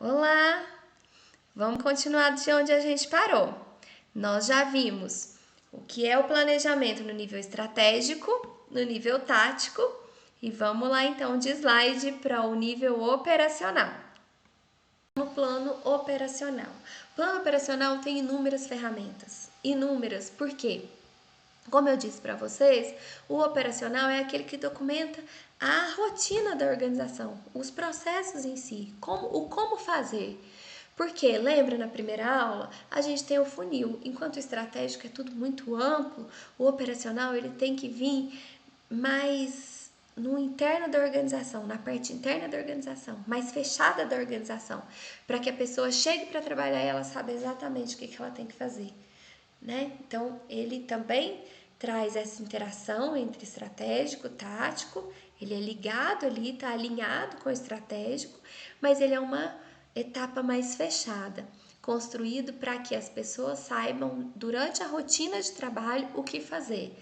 Olá! Vamos continuar de onde a gente parou. Nós já vimos o que é o planejamento no nível estratégico, no nível tático e vamos lá então de slide para o nível operacional. No plano operacional. O plano operacional tem inúmeras ferramentas. Inúmeras, por quê? Como eu disse para vocês, o operacional é aquele que documenta a rotina da organização, os processos em si, como fazer. Porque, lembra na primeira aula, a gente tem o funil, enquanto o estratégico é tudo muito amplo, o operacional ele tem que vir mais no interno da organização, na parte interna da organização, mais fechada da organização, para que a pessoa chegue para trabalhar e ela saiba exatamente o que ela tem que fazer. Né? Então, ele também traz essa interação entre estratégico e tático, ele é ligado ali, está alinhado com o estratégico, mas ele é uma etapa mais fechada, construído para que as pessoas saibam, durante a rotina de trabalho, o que fazer.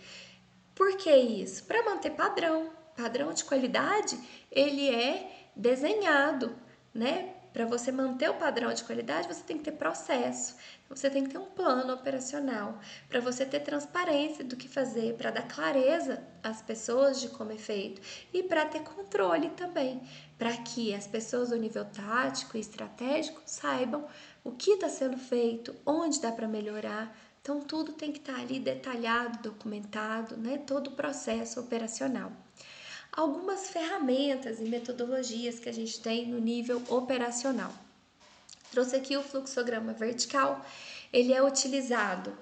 Por que isso? Para manter padrão. Padrão de qualidade, ele é desenhado, né? Para você manter o padrão de qualidade, você tem que ter processo. Você tem que ter um plano operacional para você ter transparência do que fazer, para dar clareza às pessoas de como é feito e para ter controle também, para que as pessoas do nível tático e estratégico saibam o que está sendo feito, onde dá para melhorar. Então, tudo tem que estar ali detalhado, documentado, né? Todo o processo operacional. Algumas ferramentas e metodologias que a gente tem no nível operacional. Trouxe aqui o fluxograma vertical, ele é utilizado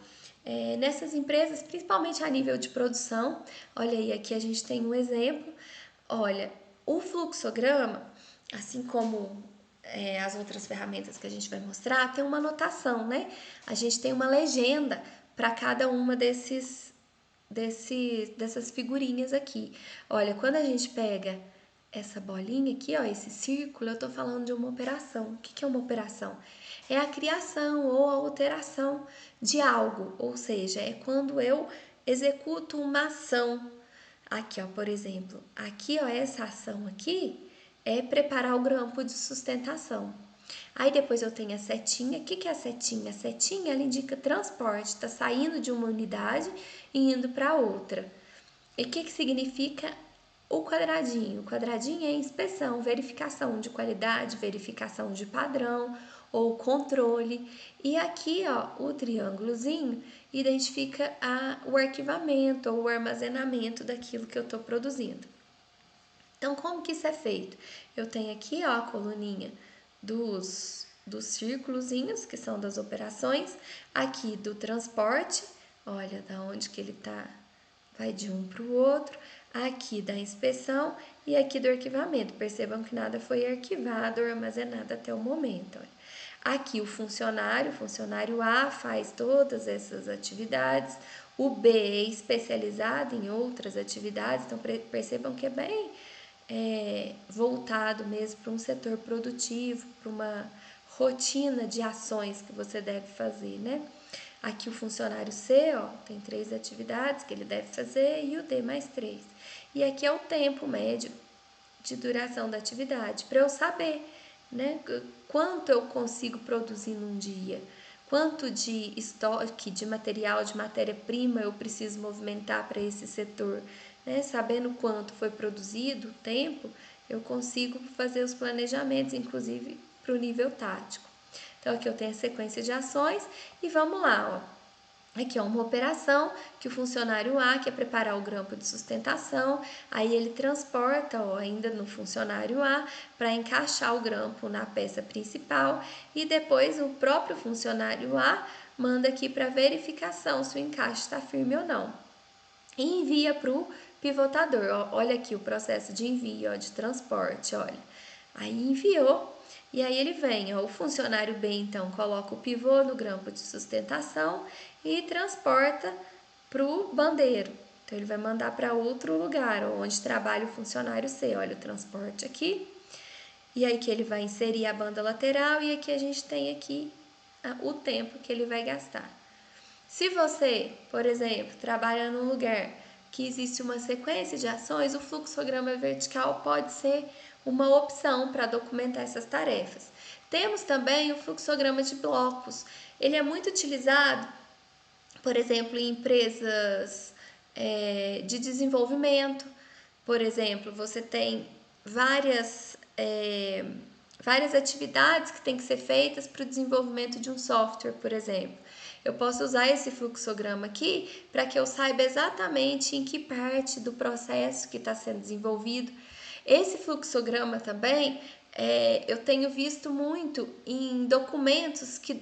nessas empresas, principalmente a nível de produção. Olha aí, aqui a gente tem um exemplo. Olha, o fluxograma, assim como as outras ferramentas que a gente vai mostrar, tem uma anotação, né? A gente tem uma legenda para cada uma dessas figurinhas aqui. Olha, quando a gente pega essa bolinha aqui, ó, esse círculo, eu tô falando de uma operação. O que é uma operação? É a criação ou a alteração de algo, ou seja, é quando eu executo uma ação. Aqui, ó, por exemplo, aqui, ó, essa ação aqui é preparar o grampo de sustentação. Aí depois eu tenho a setinha. O que é a setinha? A setinha, ela indica transporte, está saindo de uma unidade e indo para outra. E o que significa o quadradinho? O quadradinho é inspeção, verificação de qualidade, verificação de padrão ou controle. E aqui, ó, o triângulozinho identifica o arquivamento ou o armazenamento daquilo que eu estou produzindo. Então, como que isso é feito? Eu tenho aqui, ó, a coluninha dos círculozinhos, que são das operações, aqui do transporte, olha da onde que ele tá, vai de um para o outro, aqui da inspeção e aqui do arquivamento. Percebam que nada foi arquivado ou armazenado até o momento. Olha. Aqui o funcionário A faz todas essas atividades, o B é especializado em outras atividades, então percebam que é bem voltado mesmo para um setor produtivo, para uma rotina de ações que você deve fazer, né? Aqui o funcionário C, ó, tem 3 atividades que ele deve fazer e o D mais 3. E aqui é o tempo médio de duração da atividade, para eu saber, né, quanto eu consigo produzir num dia, quanto de estoque, de material, de matéria-prima eu preciso movimentar para esse setor, né? Sabendo quanto foi produzido, o tempo, eu consigo fazer os planejamentos, inclusive para o nível tático. Então, aqui eu tenho a sequência de ações e vamos lá, ó. Aqui é uma operação que o funcionário A quer preparar o grampo de sustentação, aí ele transporta, ó, ainda no funcionário A, para encaixar o grampo na peça principal e depois o próprio funcionário A manda aqui para verificação se o encaixe está firme ou não. E envia para o pivotador. Ó, olha aqui o processo de envio, ó, de transporte, olha. Aí enviou e aí ele vem, ó, o funcionário B então coloca o pivô no grampo de sustentação e transporta para o bandeiro. Então ele vai mandar para outro lugar, ó, onde trabalha o funcionário C. Olha o transporte aqui. E aí que ele vai inserir a banda lateral e aqui a gente tem aqui o tempo que ele vai gastar. Se você, por exemplo, trabalha num lugar que existe uma sequência de ações, o fluxograma vertical pode ser uma opção para documentar essas tarefas. Temos também o fluxograma de blocos. Ele é muito utilizado, por exemplo, em empresas de desenvolvimento. Por exemplo, você tem várias atividades que têm que ser feitas para o desenvolvimento de um software, por exemplo. Eu posso usar esse fluxograma aqui para que eu saiba exatamente em que parte do processo que está sendo desenvolvido. Esse fluxograma também eu tenho visto muito em documentos que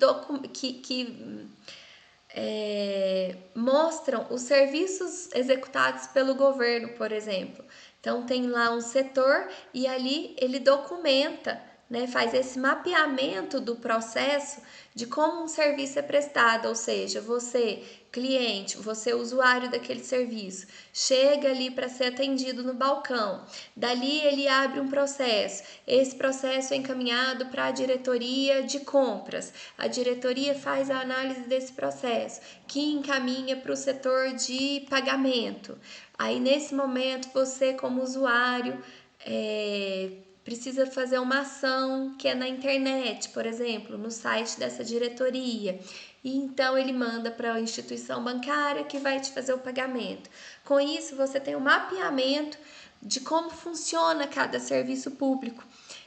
mostram os serviços executados pelo governo, por exemplo. Então, tem lá um setor e ali ele documenta, né, faz esse mapeamento do processo de como um serviço é prestado, ou seja, você, cliente, você, usuário daquele serviço, chega ali para ser atendido no balcão, dali ele abre um processo, esse processo é encaminhado para a diretoria de compras, a diretoria faz a análise desse processo, que encaminha para o setor de pagamento. Aí, nesse momento, você, como usuário, precisa fazer uma ação que é na internet, por exemplo, no site dessa diretoria. E então ele manda para a instituição bancária que vai te fazer o pagamento. Com isso, você tem um mapeamento de como funciona cada serviço público.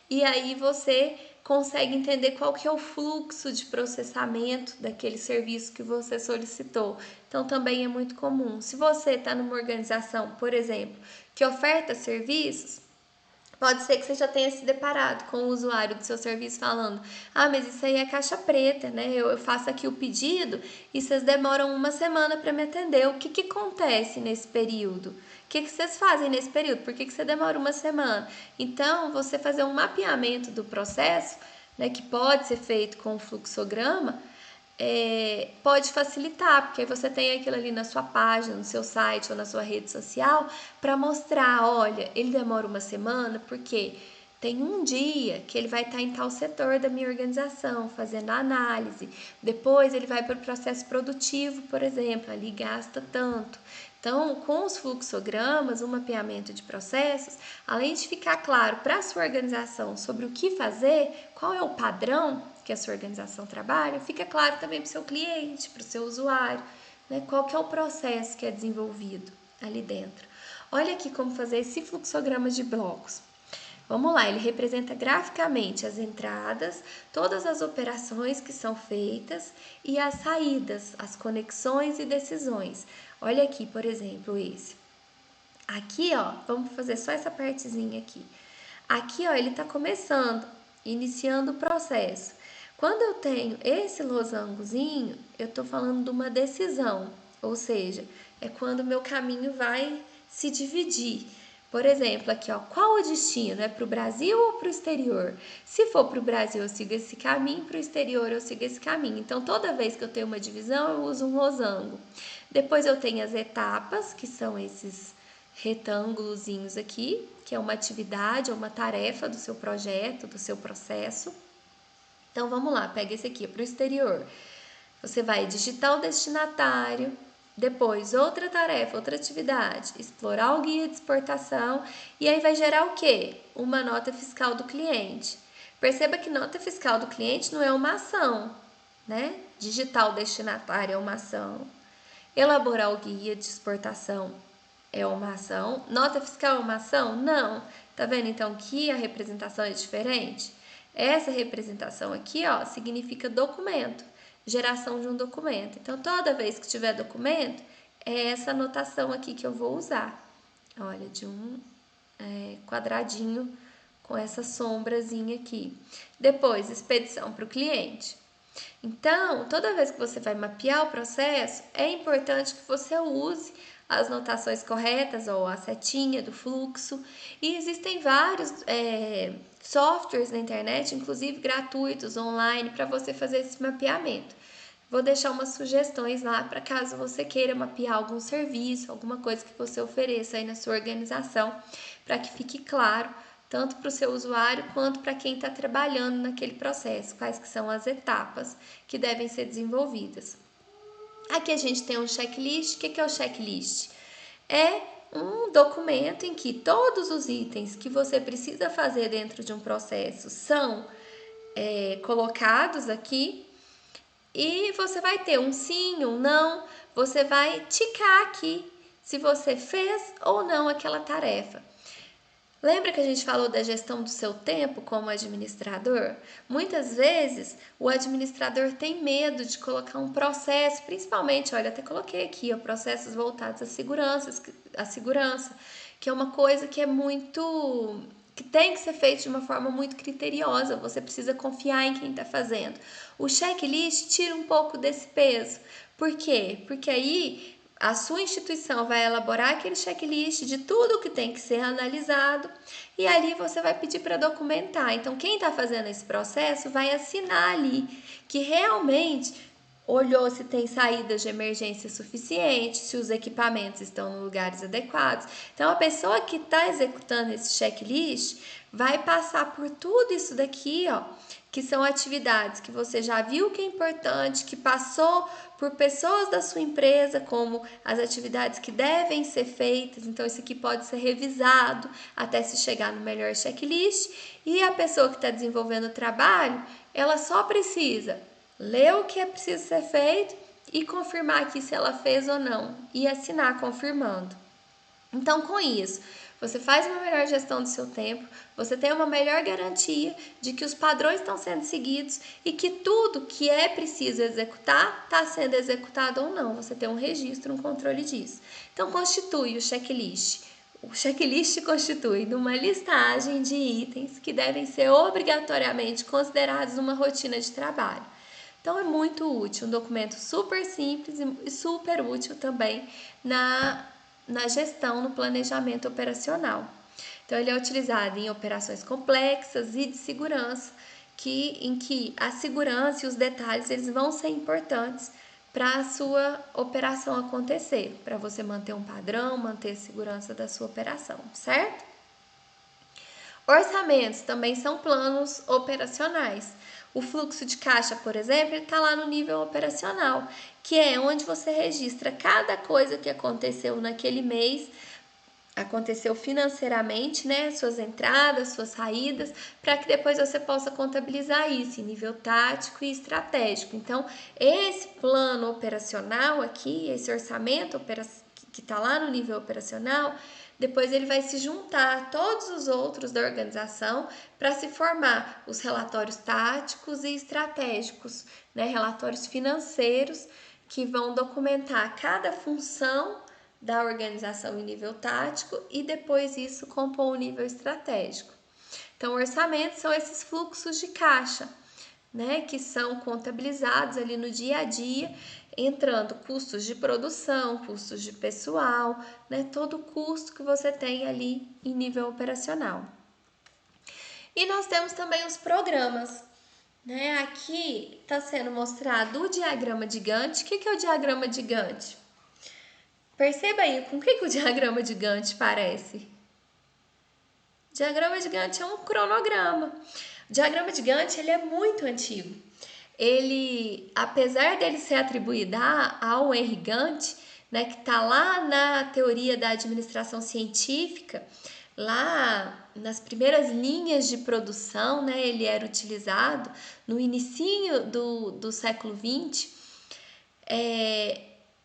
E aí você consegue entender qual que é o fluxo de processamento daquele serviço que você solicitou. Então, também é muito comum. Se você está numa organização, por exemplo, que oferta serviços, pode ser que você já tenha se deparado com o usuário do seu serviço falando: ah, mas isso aí é caixa preta, né? Eu faço aqui o pedido e vocês demoram uma semana para me atender. O que acontece nesse período? O que vocês fazem nesse período? Por que você demora uma semana? Então, você fazer um mapeamento do processo, né, que pode ser feito com o fluxograma, pode facilitar, porque você tem aquilo ali na sua página, no seu site ou na sua rede social para mostrar: olha, ele demora uma semana porque tem um dia que ele vai estar em tal setor da minha organização fazendo a análise, depois ele vai para o processo produtivo, por exemplo, ali gasta tanto. Então, com os fluxogramas, o mapeamento de processos, além de ficar claro para a sua organização sobre o que fazer, qual é o padrão que a sua organização trabalha, fica claro também para o seu cliente, para o seu usuário, né, qual que é o processo que é desenvolvido ali dentro. Olha aqui como fazer esse fluxograma de blocos. Vamos lá, ele representa graficamente as entradas, todas as operações que são feitas e as saídas, as conexões e decisões. Olha aqui, por exemplo, esse. Aqui, ó, vamos fazer só essa partezinha aqui. Aqui, ó, ele está começando, iniciando o processo. Quando eu tenho esse losangozinho, eu estou falando de uma decisão, ou seja, é quando o meu caminho vai se dividir. Por exemplo, aqui, ó, qual o destino? É para o Brasil ou para o exterior? Se for para o Brasil, eu sigo esse caminho, para o exterior, eu sigo esse caminho. Então, toda vez que eu tenho uma divisão, eu uso um losango. Depois eu tenho as etapas, que são esses retângulozinhos aqui, que é uma atividade ou uma tarefa do seu projeto, do seu processo. Então, vamos lá, pega esse aqui, para o exterior. Você vai digitar o destinatário, depois outra tarefa, outra atividade, explorar o guia de exportação e aí vai gerar o quê? Uma nota fiscal do cliente. Perceba que nota fiscal do cliente não é uma ação, né? Digitar o destinatário é uma ação. Elaborar o guia de exportação é uma ação. Nota fiscal é uma ação? Não. Tá vendo então que a representação é diferente? Essa representação aqui, ó, significa documento, geração de um documento. Então, toda vez que tiver documento, é essa anotação aqui que eu vou usar. Olha, de um quadradinho com essa sombrazinha aqui. Depois, expedição para o cliente. Então, toda vez que você vai mapear o processo, é importante que você use as notações corretas ou a setinha do fluxo. E existem vários softwares na internet, inclusive gratuitos, online, para você fazer esse mapeamento. Vou deixar umas sugestões lá para caso você queira mapear algum serviço, alguma coisa que você ofereça aí na sua organização, para que fique claro tanto para o seu usuário quanto para quem está trabalhando naquele processo, quais que são as etapas que devem ser desenvolvidas. Aqui a gente tem um checklist. O que é o checklist? É um documento em que todos os itens que você precisa fazer dentro de um processo são colocados aqui. E você vai ter um sim, um não, você vai ticar aqui se você fez ou não aquela tarefa. Lembra que a gente falou da gestão do seu tempo como administrador? Muitas vezes o administrador tem medo de colocar um processo, principalmente, olha, até coloquei aqui, ó, processos voltados à segurança, que é uma coisa que é muito, que tem que ser feito de uma forma muito criteriosa, você precisa confiar em quem está fazendo. O checklist tira um pouco desse peso. Por quê? Porque aí a sua instituição vai elaborar aquele checklist de tudo que tem que ser analisado e ali você vai pedir para documentar. Então, quem está fazendo esse processo vai assinar ali que realmente olhou se tem saídas de emergência suficientes, se os equipamentos estão nos lugares adequados. Então, a pessoa que está executando esse checklist vai passar por tudo isso daqui, ó, que são atividades que você já viu que é importante, que passou por pessoas da sua empresa, como as atividades que devem ser feitas. Então, isso aqui pode ser revisado até se chegar no melhor checklist. E a pessoa que está desenvolvendo o trabalho, ela só precisa ler o que é preciso ser feito e confirmar aqui se ela fez ou não, e assinar confirmando. Então, com isso, você faz uma melhor gestão do seu tempo, você tem uma melhor garantia de que os padrões estão sendo seguidos e que tudo que é preciso executar está sendo executado ou não. Você tem um registro, um controle disso. Então, constitui o checklist. O checklist constitui de uma listagem de itens que devem ser obrigatoriamente considerados numa rotina de trabalho. Então, é muito útil, um documento super simples e super útil também na gestão, no planejamento operacional. Então, ele é utilizado em operações complexas e de segurança, em que a segurança e os detalhes eles vão ser importantes para a sua operação acontecer, para você manter um padrão, manter a segurança da sua operação, certo? Orçamentos também são planos operacionais. O fluxo de caixa, por exemplo, está lá no nível operacional, que é onde você registra cada coisa que aconteceu naquele mês, aconteceu financeiramente, né? Suas entradas, suas saídas, para que depois você possa contabilizar isso em nível tático e estratégico. Então, esse plano operacional aqui, esse orçamento que está lá no nível operacional, depois ele vai se juntar a todos os outros da organização para se formar os relatórios táticos e estratégicos, né? Relatórios financeiros que vão documentar cada função da organização em nível tático e depois isso compor o nível estratégico. Então, orçamentos são esses fluxos de caixa, né, que são contabilizados ali no dia a dia, entrando custos de produção, custos de pessoal, né, todo o custo que você tem ali em nível operacional. E nós temos também os programas, né? Aqui está sendo mostrado o diagrama de Gantt. O que é o diagrama de Gantt? Perceba aí com que o diagrama de Gantt parece. O diagrama de Gantt é um cronograma. O diagrama de Gantt ele é muito antigo. Ele, apesar dele ser atribuído ao Henry Gantt, né, que está lá na teoria da administração científica, lá nas primeiras linhas de produção, né, ele era utilizado no início do século XX.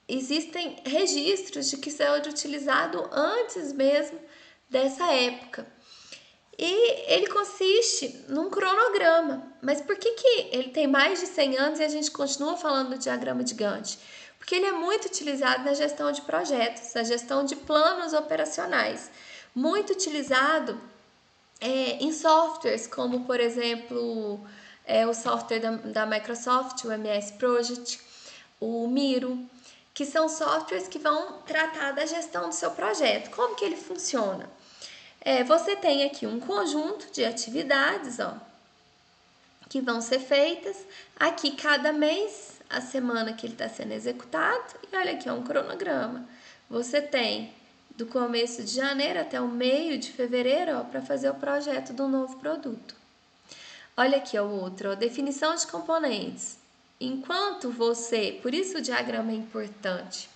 Existem registros de que isso era utilizado antes mesmo dessa época. E ele consiste num cronograma. Mas por que ele tem mais de 100 anos e a gente continua falando do diagrama de Gantt? Porque ele é muito utilizado na gestão de projetos, na gestão de planos operacionais. Muito utilizado em softwares, como por exemplo o software da Microsoft, o MS Project, o Miro, que são softwares que vão tratar da gestão do seu projeto. Como que ele funciona? Você tem aqui um conjunto de atividades, ó, que vão ser feitas. Aqui, cada mês, a semana que ele está sendo executado. E olha aqui, é um cronograma. Você tem do começo de janeiro até o meio de fevereiro para fazer o projeto do novo produto. Olha aqui o outro, ó, definição de componentes. Enquanto você, por isso o diagrama é importante,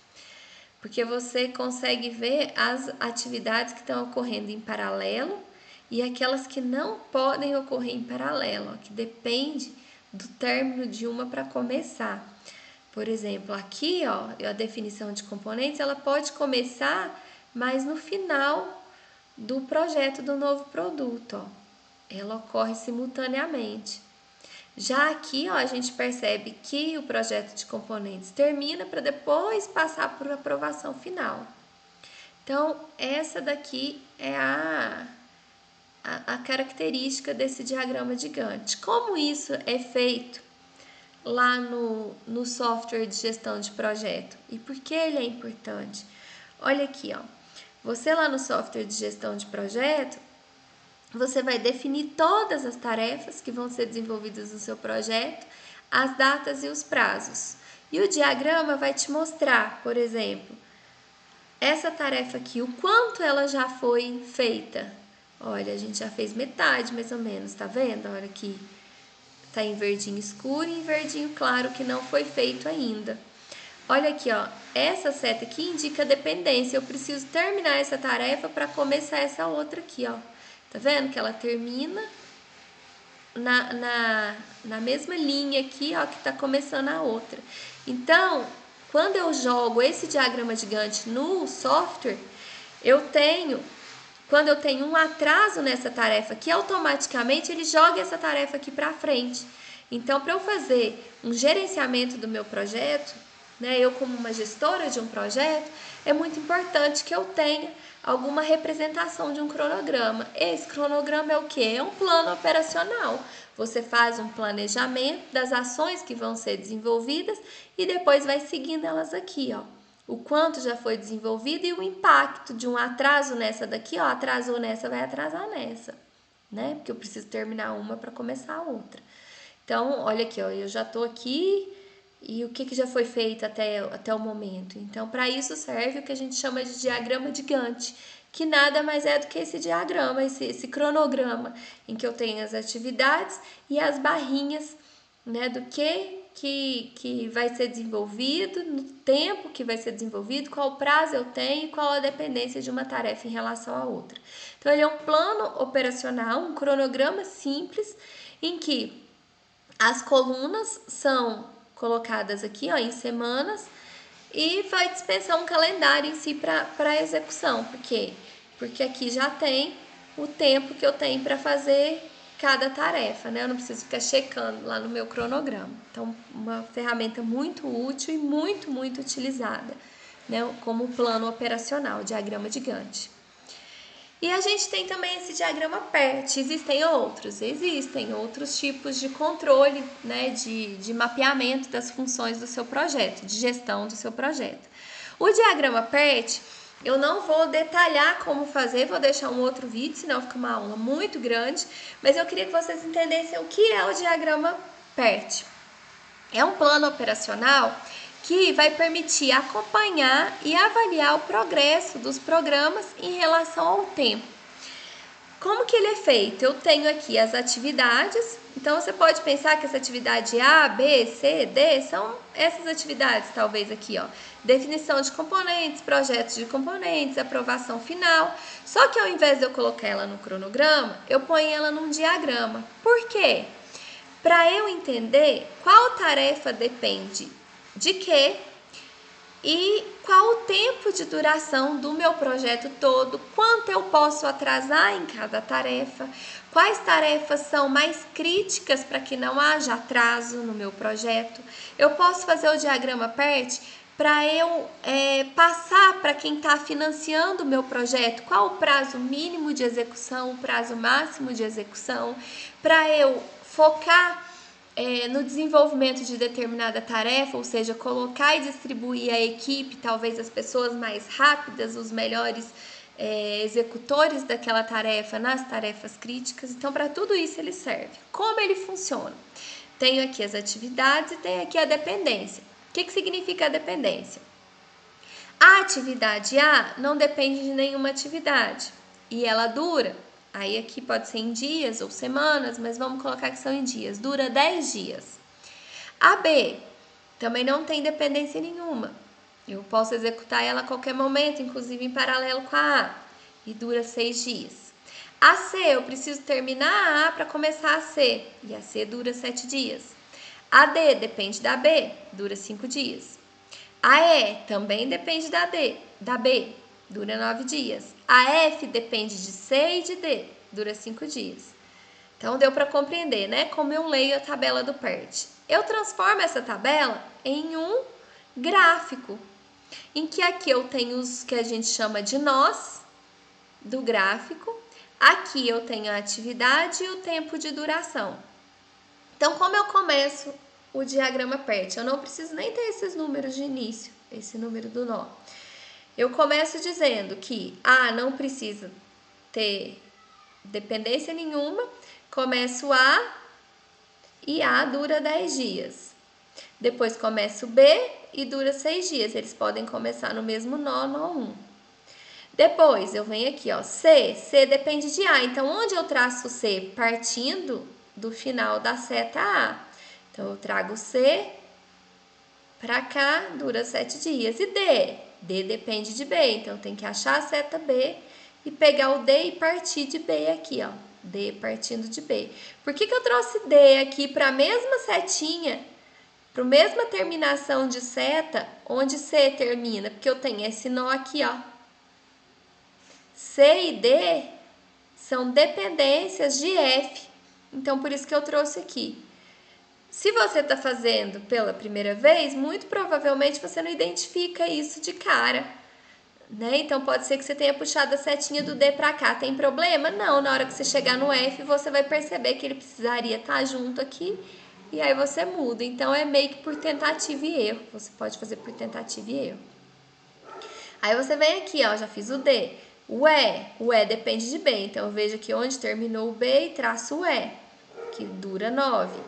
porque você consegue ver as atividades que estão ocorrendo em paralelo e aquelas que não podem ocorrer em paralelo, ó, que depende do término de uma para começar. Por exemplo, aqui, ó, a definição de componentes, ela pode começar mais no final do projeto do novo produto, ó. Ela ocorre simultaneamente. Já aqui, ó, a gente percebe que o projeto de componentes termina para depois passar por aprovação final. Então, essa daqui é a característica desse diagrama de Gantt. Como isso é feito lá no software de gestão de projeto? E por que ele é importante? Olha aqui, ó. Você lá no software de gestão de projeto, você vai definir todas as tarefas que vão ser desenvolvidas no seu projeto, as datas e os prazos. E o diagrama vai te mostrar, por exemplo, essa tarefa aqui, o quanto ela já foi feita. Olha, a gente já fez metade, mais ou menos, tá vendo? Olha aqui, tá em verdinho escuro e em verdinho claro que não foi feito ainda. Olha aqui, ó, essa seta aqui indica dependência. Eu preciso terminar essa tarefa para começar essa outra aqui, ó. Tá vendo que ela termina na mesma linha aqui, ó, que tá começando a outra. Então, quando eu jogo esse diagrama de Gantt no software, quando eu tenho um atraso nessa tarefa aqui, automaticamente ele joga essa tarefa aqui para frente. Então, para eu fazer um gerenciamento do meu projeto, né, eu como uma gestora de um projeto, é muito importante que eu tenha alguma representação de um cronograma. Esse cronograma é o quê? É um plano operacional. Você faz um planejamento das ações que vão ser desenvolvidas e depois vai seguindo elas aqui, ó. O quanto já foi desenvolvido e o impacto de um atraso nessa daqui, ó, atrasou nessa, vai atrasar nessa, né? Porque eu preciso terminar uma para começar a outra. Então, olha aqui, ó, eu já tô aqui e o que já foi feito até o momento. Então, para isso serve o que a gente chama de diagrama de Gantt, que nada mais é do que esse diagrama, esse cronograma, em que eu tenho as atividades e as barrinhas, né, do que vai ser desenvolvido, no tempo que vai ser desenvolvido, qual prazo eu tenho e qual a dependência de uma tarefa em relação à outra. Então, ele é um plano operacional, um cronograma simples, em que as colunas são colocadas aqui, ó, em semanas, e vai dispensar um calendário em si para execução. Por quê? Porque aqui já tem o tempo que eu tenho para fazer cada tarefa, né? Eu não preciso ficar checando lá no meu cronograma. Então, uma ferramenta muito útil e muito, muito utilizada, né? Como plano operacional, diagrama de Gantt. E a gente tem também esse diagrama PERT. Existem outros tipos de controle, né, de mapeamento das funções do seu projeto, de gestão do seu projeto. O diagrama PERT, eu não vou detalhar como fazer, vou deixar um outro vídeo, senão fica uma aula muito grande, mas eu queria que vocês entendessem o que é o diagrama PERT. É um plano operacional que vai permitir acompanhar e avaliar o progresso dos programas em relação ao tempo. Como que ele é feito? Eu tenho aqui as atividades, então você pode pensar que essa atividade A, B, C, D são essas atividades, talvez aqui, ó. Definição de componentes, projetos de componentes, aprovação final. Só que ao invés de eu colocar ela no cronograma, eu ponho ela num diagrama. Por quê? Para eu entender qual tarefa depende de quê e qual o tempo de duração do meu projeto todo, quanto eu posso atrasar em cada tarefa, quais tarefas são mais críticas para que não haja atraso no meu projeto. Eu posso fazer o diagrama PERT para eu passar para quem está financiando o meu projeto qual o prazo mínimo de execução, o prazo máximo de execução, para eu focar no desenvolvimento de determinada tarefa, ou seja, colocar e distribuir a equipe, talvez as pessoas mais rápidas, os melhores executores daquela tarefa nas tarefas críticas. Então, para tudo isso ele serve. Como ele funciona? Tenho aqui as atividades e tenho aqui a dependência. O que significa a dependência? A atividade A não depende de nenhuma atividade e ela dura. Aí aqui pode ser em dias ou semanas, mas vamos colocar que são em dias. Dura 10 dias. A B também não tem dependência nenhuma. Eu posso executar ela a qualquer momento, inclusive em paralelo com a A. E dura 6 dias. A C, eu preciso terminar a A para começar a C, e a C dura 7 dias. A D depende da B, dura 5 dias. A E também depende da B, dura 9 dias. A F depende de C e de D, dura 5 dias. Então, deu para compreender, né? Como eu leio a tabela do PERT. Eu transformo essa tabela em um gráfico, em que aqui eu tenho os que a gente chama de nós do gráfico. Aqui eu tenho a atividade e o tempo de duração. Então, como eu começo o diagrama PERT? Eu não preciso nem ter esses números de início, esse número do nó. Eu começo dizendo que A não precisa ter dependência nenhuma. Começo A e A dura 10 dias. Depois começo B e dura 6 dias. Eles podem começar no mesmo nó 1. Depois eu venho aqui, ó, C depende de A. Então, onde eu traço C? Partindo do final da seta A. Então, eu trago C para cá, dura 7 dias. E D depende de B. Então, eu tenho que achar a seta B e pegar o D e partir de B aqui, ó. D partindo de B. Por que eu trouxe D aqui para a mesma setinha, para a mesma terminação de seta, onde C termina? Porque eu tenho esse nó aqui, ó. C e D são dependências de F. Então, por isso que eu trouxe aqui. Se você está fazendo pela primeira vez, muito provavelmente você não identifica isso de cara, né? Então, pode ser que você tenha puxado a setinha do D para cá. Tem problema? Não. Na hora que você chegar no F, você vai perceber que ele precisaria estar junto aqui e aí você muda. Então, é meio que por tentativa e erro. Você pode fazer por tentativa e erro. Aí, você vem aqui, ó, já fiz o D. O E depende de B. Então, eu vejo aqui onde terminou o B e traço o E, que dura 9.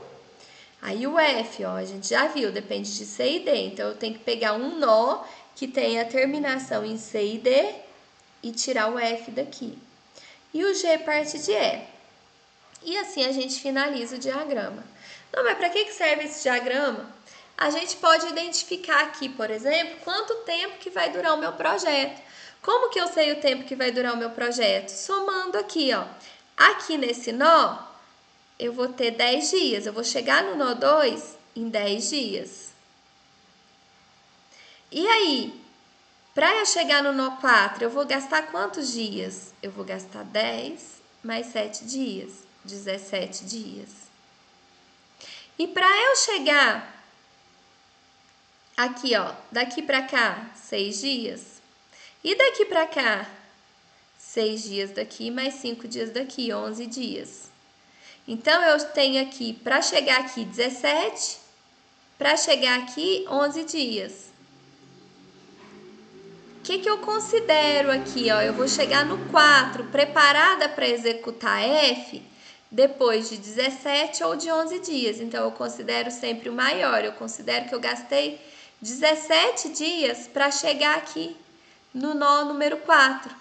Aí o F, ó, a gente já viu, depende de C e D. Então, eu tenho que pegar um nó que tem a terminação em C e D e tirar o F daqui. E o G parte de E. E assim a gente finaliza o diagrama. Não, mas para que serve esse diagrama? A gente pode identificar aqui, por exemplo, quanto tempo que vai durar o meu projeto. Como que eu sei o tempo que vai durar o meu projeto? Somando aqui, ó. Aqui nesse nó, eu vou ter 10 dias. Eu vou chegar no nó 2 em 10 dias. E aí, para eu chegar no nó 4, eu vou gastar quantos dias? Eu vou gastar 10 mais 7 dias, 17 dias. E para eu chegar aqui, ó, daqui para cá, 6 dias. E daqui para cá, 6 dias daqui mais 5 dias daqui, 11 dias. Então, eu tenho aqui, para chegar aqui, 17, para chegar aqui, 11 dias. O que eu considero aqui, ó? Eu vou chegar no 4, preparada para executar F, depois de 17 ou de 11 dias. Então, eu considero sempre o maior. Eu considero que eu gastei 17 dias para chegar aqui no nó número 4.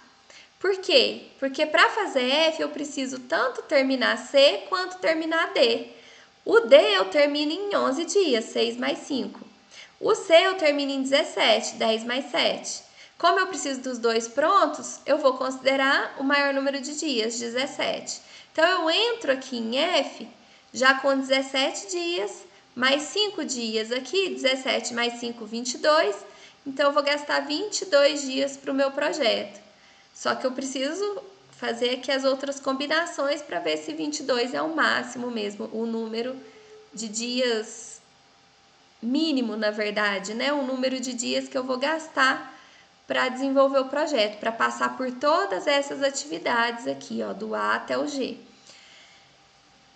Por quê? Porque para fazer F eu preciso tanto terminar C quanto terminar D. O D eu termino em 11 dias, 6 mais 5. O C eu termino em 17, 10 mais 7. Como eu preciso dos dois prontos, eu vou considerar o maior número de dias, 17. Então, eu entro aqui em F já com 17 dias, mais 5 dias aqui, 17 mais 5, 22. Então, eu vou gastar 22 dias para o meu projeto. Só que eu preciso fazer aqui as outras combinações para ver se 22 é o máximo mesmo, o número de dias mínimo, na verdade, né? O número de dias que eu vou gastar para desenvolver o projeto, para passar por todas essas atividades aqui, ó, do A até o G.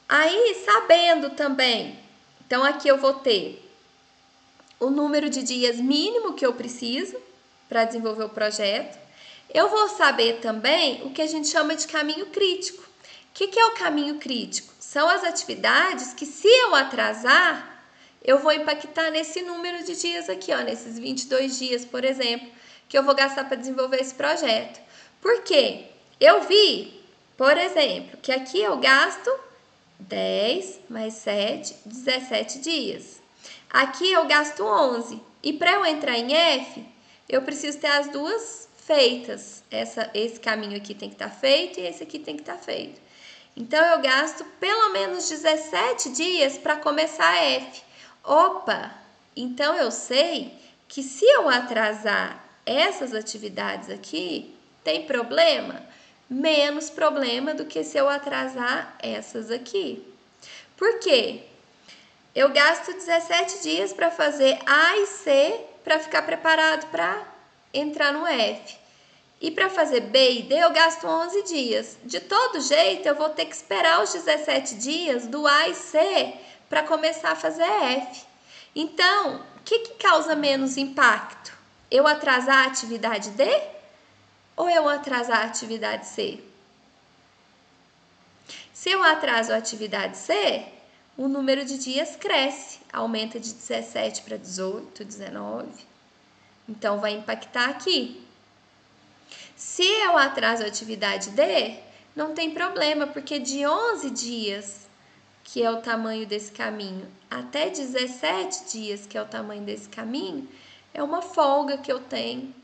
Aí, sabendo também, então aqui eu vou ter o número de dias mínimo que eu preciso para desenvolver o projeto. Eu vou saber também o que a gente chama de caminho crítico. O que é o caminho crítico? São as atividades que, se eu atrasar, eu vou impactar nesse número de dias aqui, ó, nesses 22 dias, por exemplo, que eu vou gastar para desenvolver esse projeto. Por quê? Eu vi, por exemplo, que aqui eu gasto 10 mais 7, 17 dias. Aqui eu gasto 11. E para eu entrar em F, eu preciso ter as duas feitas. Esse caminho aqui tem que estar feito e esse aqui tem que estar feito. Então, eu gasto pelo menos 17 dias para começar a F. Opa! Então, eu sei que se eu atrasar essas atividades aqui, tem problema? Menos problema do que se eu atrasar essas aqui. Por quê? Eu gasto 17 dias para fazer A e C para ficar preparado para entrar no F. E para fazer B e D eu gasto 11 dias. De todo jeito, eu vou ter que esperar os 17 dias do A e C para começar a fazer F. Então, o que causa menos impacto? Eu atrasar a atividade D ou eu atrasar a atividade C? Se eu atraso a atividade C, o número de dias cresce, aumenta de 17 para 18, 19. Então, vai impactar aqui. Se eu atraso a atividade D, não tem problema, porque de 11 dias, que é o tamanho desse caminho, até 17 dias, que é o tamanho desse caminho, é uma folga que eu tenho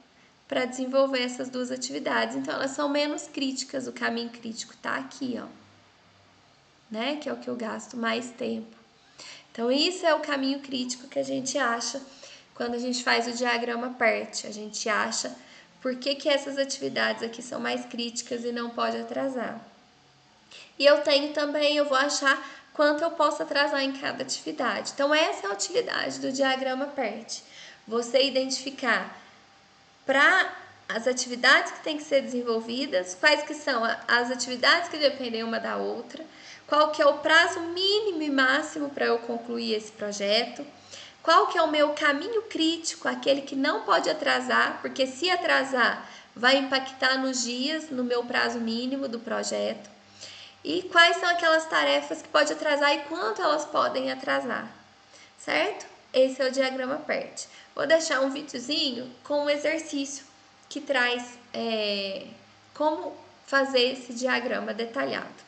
para desenvolver essas duas atividades. Então, elas são menos críticas, o caminho crítico está aqui, ó, né? Que é o que eu gasto mais tempo. Então, isso é o caminho crítico que a gente acha quando a gente faz o diagrama PERT. A gente acha por que essas atividades aqui são mais críticas e não pode atrasar. E eu tenho também, eu vou achar quanto eu posso atrasar em cada atividade. Então, essa é a utilidade do diagrama PERT. Você identificar para as atividades que têm que ser desenvolvidas, quais que são as atividades que dependem uma da outra, qual que é o prazo mínimo e máximo para eu concluir esse projeto, qual que é o meu caminho crítico, aquele que não pode atrasar, porque se atrasar vai impactar nos dias, no meu prazo mínimo do projeto, e quais são aquelas tarefas que pode atrasar e quanto elas podem atrasar, certo? Esse é o diagrama PERT. Vou deixar um videozinho com um exercício que traz como fazer esse diagrama detalhado.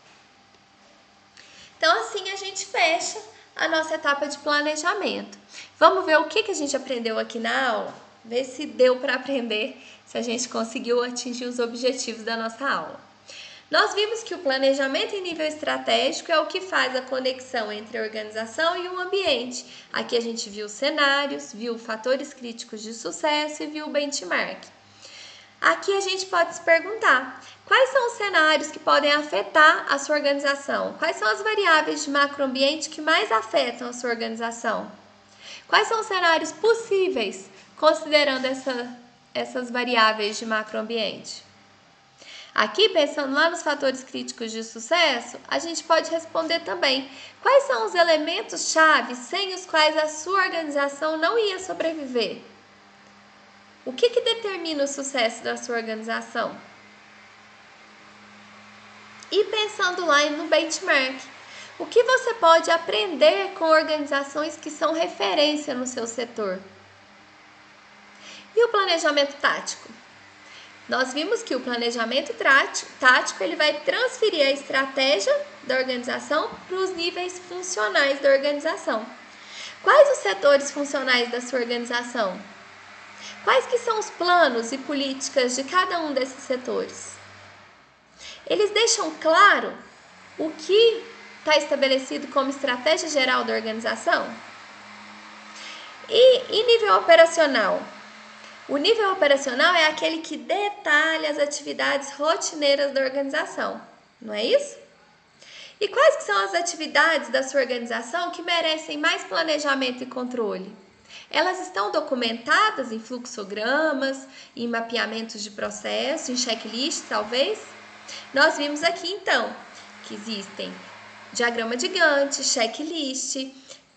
Então, assim a gente fecha a nossa etapa de planejamento. Vamos ver o que a gente aprendeu aqui na aula? Ver se deu para aprender, se a gente conseguiu atingir os objetivos da nossa aula. Nós vimos que o planejamento em nível estratégico é o que faz a conexão entre a organização e o ambiente. Aqui a gente viu cenários, viu fatores críticos de sucesso e viu o benchmark. Aqui a gente pode se perguntar, quais são os cenários que podem afetar a sua organização? Quais são as variáveis de macroambiente que mais afetam a sua organização? Quais são os cenários possíveis, considerando essas variáveis de macroambiente? Aqui, pensando lá nos fatores críticos de sucesso, a gente pode responder também, quais são os elementos-chave sem os quais a sua organização não ia sobreviver? O que determina o sucesso da sua organização? E pensando lá no benchmark, o que você pode aprender com organizações que são referência no seu setor? E o planejamento tático? Nós vimos que o planejamento tático ele vai transferir a estratégia da organização para os níveis funcionais da organização. Quais os setores funcionais da sua organização? Quais que são os planos e políticas de cada um desses setores? Eles deixam claro o que está estabelecido como estratégia geral da organização? E em nível operacional? O nível operacional é aquele que detalha as atividades rotineiras da organização, não é isso? E quais que são as atividades da sua organização que merecem mais planejamento e controle? Elas estão documentadas em fluxogramas, em mapeamentos de processo, em checklist, talvez? Nós vimos aqui, então, que existem diagrama de Gantt, checklist,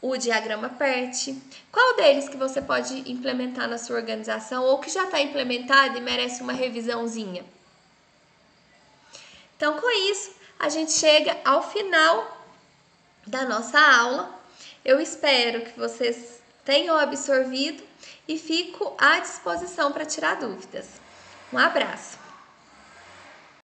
o diagrama PERT. Qual deles que você pode implementar na sua organização ou que já está implementado e merece uma revisãozinha? Então, com isso, a gente chega ao final da nossa aula. Eu espero que vocês tenham absorvido e fico à disposição para tirar dúvidas. Um abraço!